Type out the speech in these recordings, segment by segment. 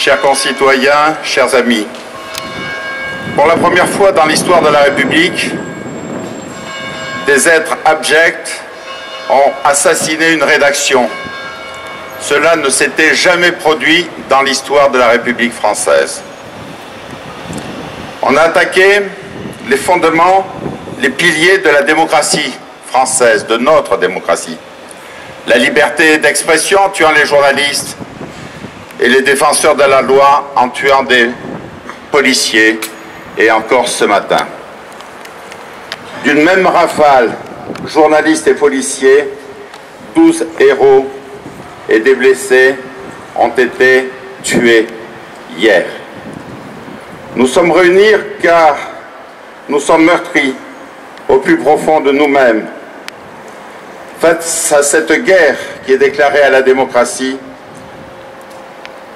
chers concitoyens, chers amis, pour la première fois dans l'histoire de la République, des êtres abjects ont assassiné une rédaction. Cela ne s'était jamais produit dans l'histoire de la République française. On a attaqué les fondements, les piliers de la démocratie française, de notre démocratie. La liberté d'expression en tuant les journalistes et les défenseurs de la loi en tuant des policiers, et encore ce matin. D'une même rafale, journalistes et policiers, 12 héros et des blessés ont été tués hier. Nous sommes réunis car nous sommes meurtris au plus profond de nous-mêmes. Face à cette guerre qui est déclarée à la démocratie,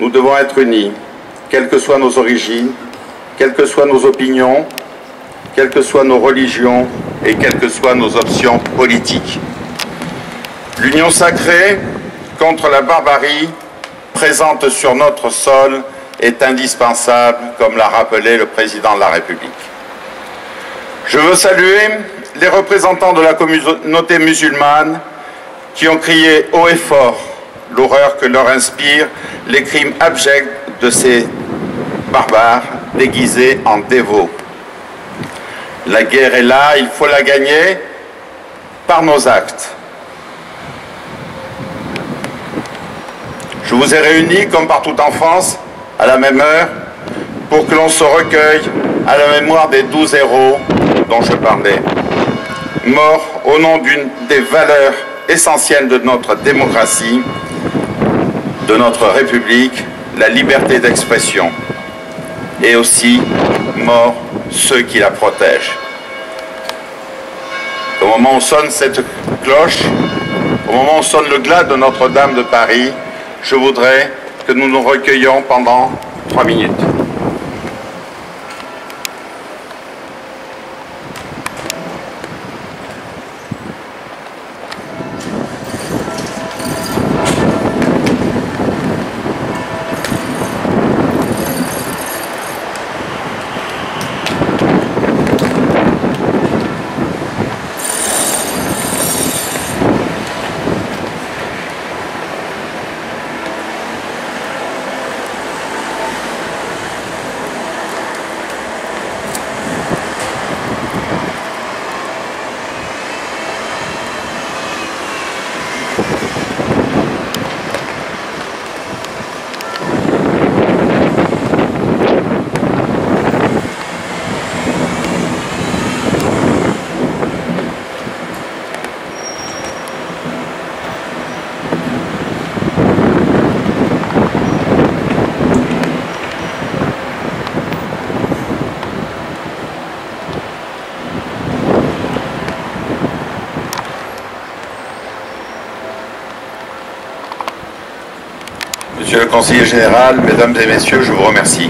nous devons être unis, quelles que soient nos origines, quelles que soient nos opinions, quelles que soient nos religions et quelles que soient nos options politiques. L'union sacrée contre la barbarie présente sur notre sol est indispensable, comme l'a rappelé le président de la République. Je veux saluer les représentants de la communauté musulmane qui ont crié haut et fort l'horreur que leur inspirent les crimes abjects de ces barbares déguisés en dévots. La guerre est là, il faut la gagner par nos actes. Je vous ai réunis, comme partout en France, à la même heure, pour que l'on se recueille à la mémoire des 12 héros dont je parlais, morts au nom d'une des valeurs essentielles de notre démocratie, de notre République, la liberté d'expression, et aussi morts ceux qui la protègent. Au moment où sonne cette cloche, au moment où sonne le glas de Notre-Dame de Paris, je voudrais que nous nous recueillions pendant 3 minutes. Monsieur le conseiller général, mesdames et messieurs, je vous remercie.